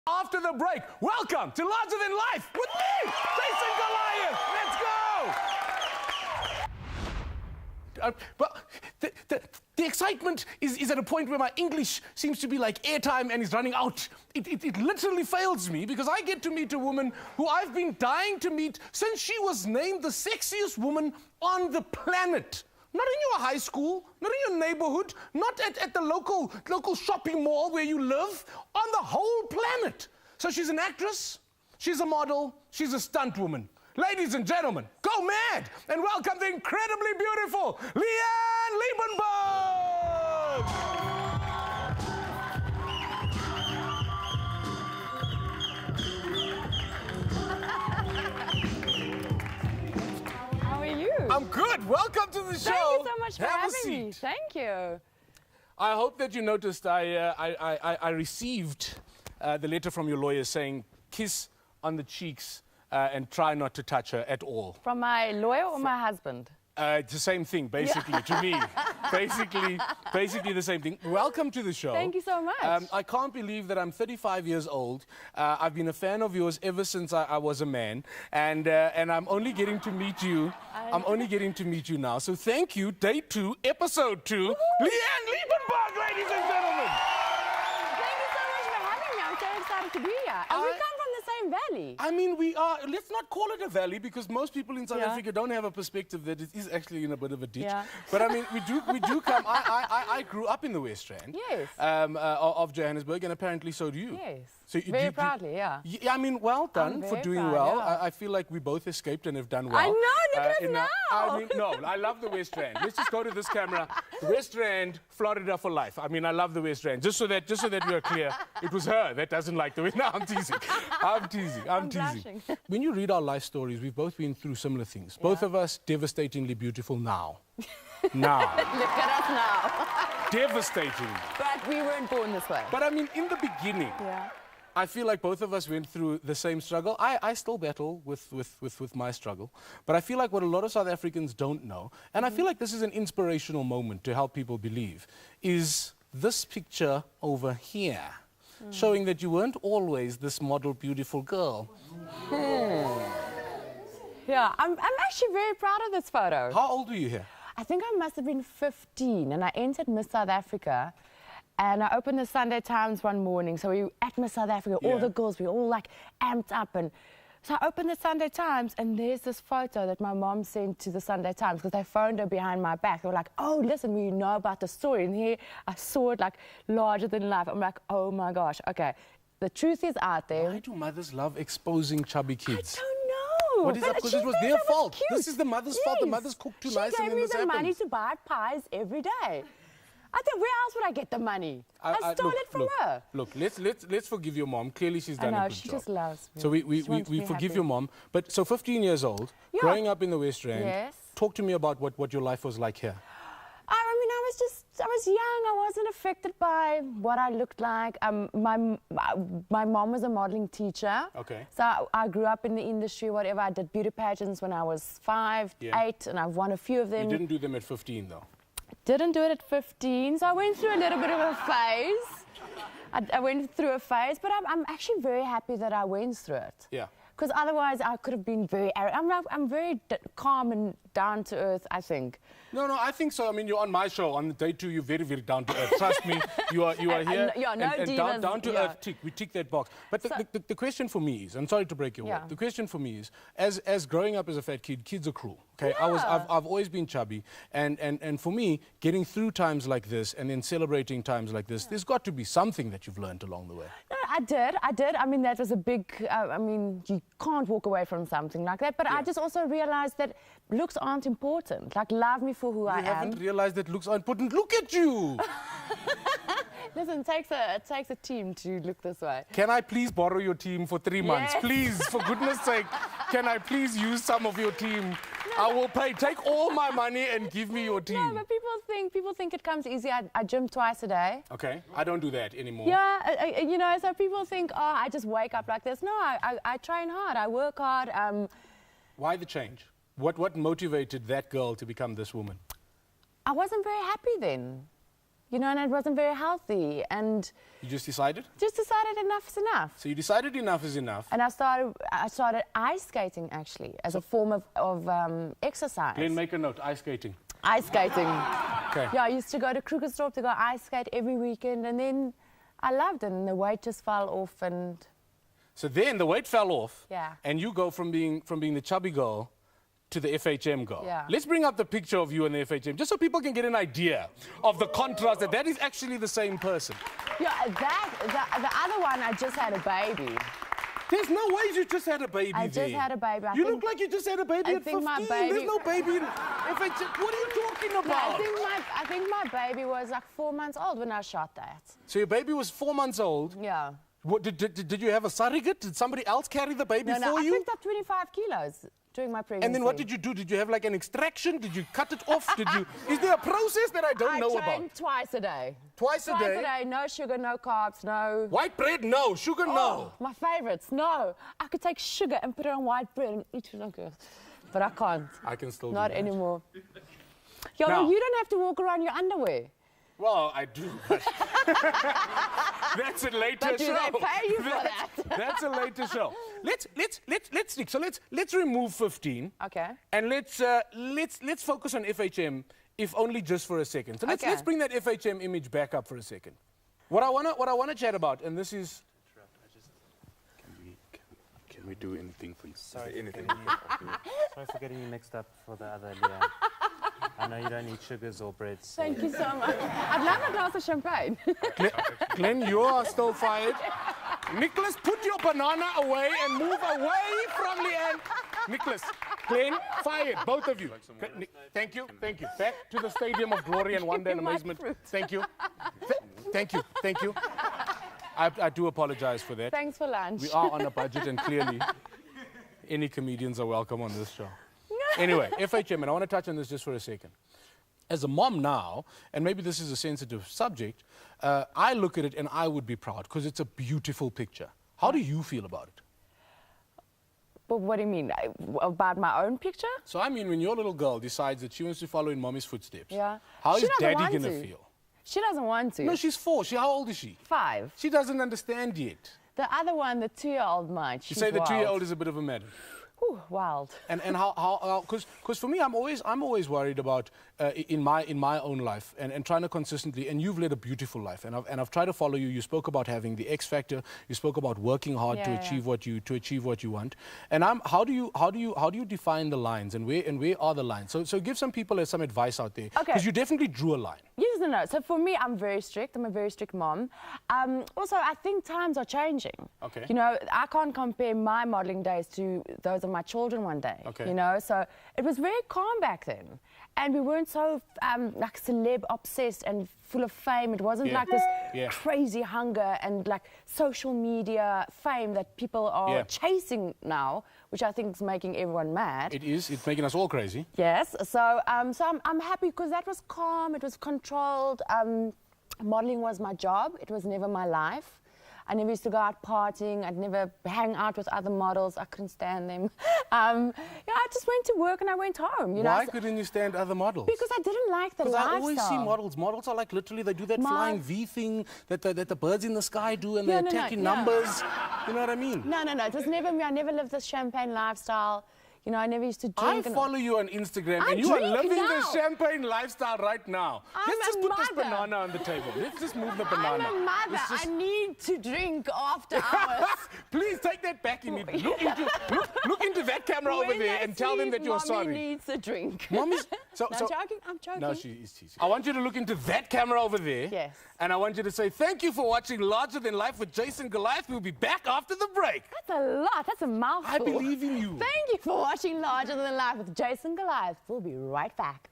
After the break, welcome to Larger Than Life with me, Jason Goliath. Let's go. But the excitement is at a point where my English seems to be like airtime and is running out. It literally fails me because I get to meet a woman who I've been dying to meet since she was named the sexiest woman on the planet. Not in your high school, not in your neighborhood, not at the local shopping mall where you live, on the whole planet. So she's an actress, she's a model, she's a stunt woman. Ladies and gentlemen, go mad and welcome the incredibly beautiful Liebenberg! How are you? I'm good. Welcome to the show. Thank you so much for Have a having seat. me. Thank you. I hope that you noticed I received the letter from your lawyer saying kiss on the cheeks and try not to touch her at all. From my lawyer or my husband? It's the same thing, basically, to me. Basically the same thing. Welcome to the show. Thank you so much. I can't believe that I'm 35 years old. I've been a fan of yours ever since I was a man, and I'm only getting to meet you. I'm only getting to meet you now. So thank you, Day 2, Episode 2, LeeAnns Liebenberg, ladies and gentlemen. Thank you so much for having me. I'm so excited to be here. And we come from the same valley. I mean, we are, let's not call it a valley because most people in South Yeah. Africa don't have a perspective that it is actually in a bit of a ditch. Yeah. But I mean, we do come, I grew up in the West Rand Yes. of Johannesburg, and apparently so do you. Yes. So Very proudly, yeah. Yeah, I mean, well done for very doing proud, well. yeah. I feel like we both escaped and have done well. I know, look at us I now. mean, no, I love the West Rand. Let's just go to this camera. West Rand, Florida for life. I mean, I love the West Rand. Just so that we are clear, it was her that doesn't like the West. No, I'm teasing. I'm teasing. I'm blushing. When you read our life stories, we've both been through similar things. Both of us devastatingly beautiful now. Now. Look at us now. Devastating. But we weren't born this way. But I mean, in the beginning, Yeah. I feel like both of us went through the same struggle. I still battle with my struggle. But I feel like what a lot of South Africans don't know, and I feel like this is an inspirational moment to help people believe, is this picture over here, showing that you weren't always this model, beautiful girl. Yeah, I'm actually very proud of this photo. How old were you here? I think I must have been 15, and I entered Miss South Africa, and I opened the Sunday Times one morning. So we were at Miss South Africa, all the girls, we were all like amped up, and so I opened the Sunday Times, and there's this photo that my mom sent to the Sunday Times because they phoned her behind my back. They were like, "Oh, listen, we know about the story," and here I saw it like larger than life. I'm like, "Oh my gosh, okay." The truth is out there. Why do mothers love exposing chubby kids? I don't know. What is that? But Because she it was thinks their I was fault. cute. This is the mother's fault. The Yes. mothers cook too She nice and gave then me this the money happens. to buy pies every day. I think where else would I get the money? I stole it from her. Look, let's forgive your mom. Clearly, she's done I know, a good she job. just loves me. So we She wants we me forgive happy. your mom. But so 15 years old, Yeah. growing up in the West Rand. Yes. Talk to me about what your life was like here. I mean, I was young. I wasn't affected by what I looked like. My mom was a modeling teacher. Okay. So I grew up in the industry, whatever. I did beauty pageants when I was 5, Yeah. 8, and I've won a few of them. You didn't do them at 15, though. Didn't do it at 15, so I went through a little bit of a phase. I went through a phase, but I'm actually very happy that I went through it. Yeah. Because otherwise I could have been very arrogant. I'm very calm and down to earth, I think. No, I think so. I mean, you're on my show. On Day 2, you're very, very down to earth. Trust me, you are here. Yeah, no and divas, down to yeah. earth, we tick that box. But the question for me is, I'm sorry to break your word. Yeah. The question for me is, as growing up as a fat kid, kids are cruel. Okay, Yeah. I've always been chubby, and for me, getting through times like this and then celebrating times like this, there's got to be something that you've learned along the way. No, I did. I mean, that was a big, I mean, you can't walk away from something like that. But I just also realized that looks aren't important. Like, love me for who I am. You haven't realized that looks are important. Look at you! Listen, it takes a team to look this way. Can I please borrow your team for 3 months? Yes. Please, for goodness sake, can I please use some of your team? I will pay. Take all my money and give me your team. No, but people think it comes easy. I gym twice a day. Okay, I don't do that anymore. Yeah, you know, so people think, oh, I just wake up like this. No, I train hard. I work hard. Why the change? What motivated that girl to become this woman? I wasn't very happy then. you know, and it wasn't very healthy. And You just decided? just decided enough is enough. So you decided enough is enough. And I started ice skating, actually, as a form of exercise. Glenn, make a note, ice skating. Ice skating. Okay. Yeah, I used to go to Krugersdorp to go ice skate every weekend, and then I loved it, and the weight just fell off, and... So then the weight fell off, Yeah. and you go from being the chubby girl to the FHM girl. Yeah. Let's bring up the picture of you in the FHM, just so people can get an idea of the contrast, that is actually the same person. Yeah, the other one, I just had a baby. There's no way you just had a baby I there. just had a baby. You look like you just had a baby at 15. My baby... There's no baby in FHM. What are you talking about? I think my baby was like 4 months old when I shot that. So your baby was 4 months old. Yeah. What, did you have a surrogate? Did somebody else carry the baby for I you? picked up 25 kilos during my pregnancy. And then what did you do? Did you have like an extraction? Did you cut it off? Is there a process that I don't know about? I trained twice a day. Twice a day? Twice a day, no sugar, no carbs, no... White bread, no. Sugar, no. My favourites, no. I could take sugar and put it on white bread and eat it like this. But I can't. I can still Not do that. anymore. Yeah, Now- well, you don't have to walk around your underwear. Well, I do. But that's a later But do show. they pay you for that? That's a later show. Let's stick. So let's remove 15. Okay. And let's focus on FHM, if only just for a second. So let's bring that FHM image back up for a second. What I wanna chat about, and this is. Can we do anything for you? Sorry, anything. Sorry for getting you mixed up for the other LeeAnns. I know you don't eat sugars or breads. So. Thank you so much. I'd love a glass of champagne. Glenn, you are still fired. Nicholas, put your banana away and move away from LeeAnn. Nicholas, Glenn, fired, both of you. Thank you. Back to the Stadium of Glory and Wonder and Amazement. Thank you. Thank you. I do apologize for that. Thanks for lunch. We are on a budget, and clearly any comedians are welcome on this show. Anyway, FHM, and I want to touch on this just for a second. As a mom now, and maybe this is a sensitive subject, I look at it and I would be proud because it's a beautiful picture. How do you feel about it? But what do you mean? About my own picture? So I mean, when your little girl decides that she wants to follow in mommy's footsteps, Yeah. how She is doesn't daddy want going to to. feel? She doesn't want to. No, she's 4. How old is she? 5. She doesn't understand yet. The other one, the 2-year-old might. You say the wild. 2-year-old is a bit of a madam. Whew, wild. And how because for me I'm always worried about in my own life and trying to consistently, and you've led a beautiful life, and I've tried to follow you. You spoke about having the X factor. You spoke about working hard to achieve what you want. And how do you define the lines, and where are the lines? So give some people some advice out there, because you definitely drew a line. Yes and no. So for me, I'm very strict. I'm a very strict mom. Also, I think times are changing. Okay. You know, I can't compare my modelling days to those of my children one day. Okay. You know, so it was very calm back then. And we weren't so like celeb obsessed and full of fame. It wasn't like this crazy hunger and like social media fame that people are chasing now, which I think is making everyone mad. It is. It's making us all crazy. Yes. So I'm happy because that was calm. It was controlled. Modelling was my job. It was never my life. I never used to go out partying. I'd never hang out with other models. I couldn't stand them. I just went to work and I went home. You know? Why couldn't you stand other models? Because I didn't like the lifestyle. Because I always see models. Models are like literally, they do that flying V thing that the birds in the sky do, and they're attacking numbers. You know what I mean? No. It was never me. I never lived this champagne lifestyle. You know, I never used to drink. I follow you on Instagram, and you are living the champagne lifestyle right now. Let's just put this banana on the table. Let's just move the banana. I'm a mother. I need to drink after hours. Please take that back immediately. Look into that camera over there and tell them that you're sorry. Mommy needs a drink. Mommy's... I'm joking. No, she is teasing. I want you to look into that camera over there. Yes. And I want you to say, thank you for watching Larger Than Life with Jason Goliath. We'll be back after the break. That's a lot. That's a mouthful. I believe in you. Thank you for watching Larger Than Life with Jason Goliath. We'll be right back.